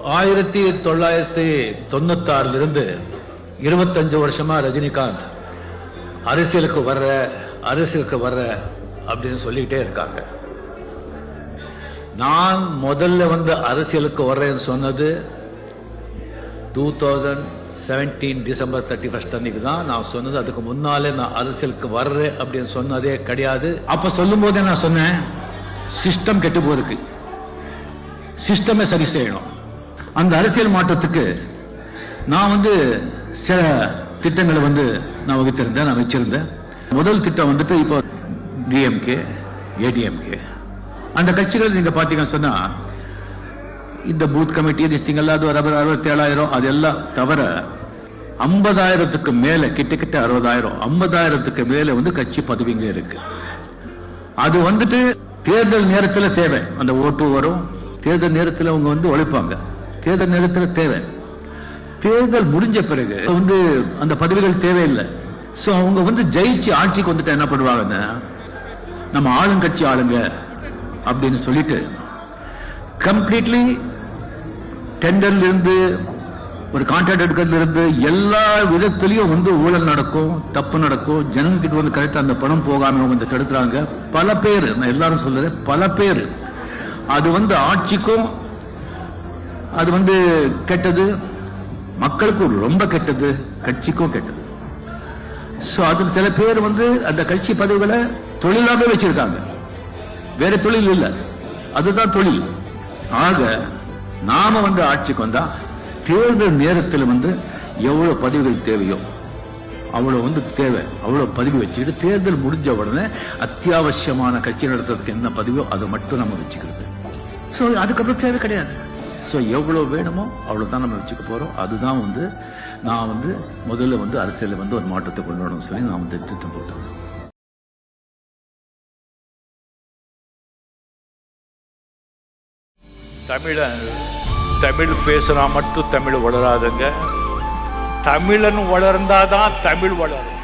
1996 25 வருஷமா ரஜினிகாந்த் அரசியலுக்கு வர்ற அப்படின்னு சொல்லிட்டே இருக்காங்க. நான் முதல்ல அரசியலுக்கு வர்றேன்னு சொன்னது 2017 டிசம்பர் 31 அன்னைக்கு தான் நான் சொன்னது. அதுக்கு முன்னாலே நான் அரசியலுக்கு வர்றேன் அப்படின்னு சொன்னதே கிடையாது. அப்ப சொல்லும் போதே நான் சொன்னேன், சிஸ்டம் கெட்டு போயிருக்கு, சிஸ்டமே சரி செய்யணும். அந்த அரசியல் மாற்றத்துக்கு நான் சில திட்டங்களை நான் வகுத்திருந்தேன், நான் வச்சிருந்தேன். முதல் திட்டம் இப்போ டிஎம்கே, ஏடிஎம்கே அந்த கட்சிகள் நீங்க பாத்தீங்கன்னு சொன்னா, இந்த பூத் கமிட்டி திஸ்டிங்கெல்லாம் 67,000 அதெல்லாம் தவிர 50,000க்கு மேல, கிட்டத்தட்ட 60,000 50,000க்கு மேல கட்சி பதவிங்க இருக்கு. அது தேர்தல் நேரத்தில் தேவை. அந்த ஓட்டு வரும், தேர்தல் நேரத்தில் அவங்க உழைப்பாங்க, தேர்தல் நேரத்தில் தேவை. தேர்தல் முடிஞ்ச பிறகு அந்த பதவிகள் தேவையில்லை. சோ அவங்க ஜெயிச்சு ஆட்சிக்கு என்ன பண்ணுவாங்க, நம்ம ஆளுங்கட்சி ஆளுங்க அப்படின்னு சொல்லிட்டு கம்ப்ளீட்லி டெண்டர்ல இருந்து ஒரு கான்ட்ராக்ட் எடுக்கிறதுல இருந்து எல்லா விதத்திலையும் ஊழல் நடக்கும், தப்பு நடக்கும். ஜனங்க கிட்ட கரெக்டா அந்த பணம் போகாம தடுக்கிறாங்க. பல பேர், நான் எல்லாரும் சொல்றேன், பல பேர். அது ஆட்சிக்கும் அது கெட்டது, மக்களுக்கும் ரொம்ப கெட்டது, கட்சிக்கும் கெட்டது. சோ அது சில பேர் அந்த கட்சி பதவிகளை தொழிலாக வச்சிருக்காங்க, வேற தொழில் இல்ல, அதுதான் தொழில். ஆக நாம ஆட்சிக்கு வந்தா தேர்தல் நேரத்தில் எவ்வளவு பதவிகள் தேவையோ அவ்வளவு தேவை, அவ்வளவு பதவி வச்சுக்கிட்டு தேர்தல் முடிஞ்ச உடனே அத்தியாவசியமான கட்சி நடத்துறதுக்கு என்ன பதவியோ அதை மட்டும் நம்ம வச்சுக்கிறது. சோ அதுக்கப்புறம் தேவை கிடையாது. சோ எவ்வளவு வேணுமோ அவ்வளவுதான் நம்ம வச்சுக்க போறோம். அதுதான் நான் முதல்ல அரசியல் ஒரு மாற்றத்தை கொண்டு வரணும்னு சொல்லி நான் திட்டம் போட்டேன். தமிழ் பேசுனா மட்டும் தமிழ் வளராதுங்க. தமிழன் வளர்ந்தாதான் தமிழ் வளரும்.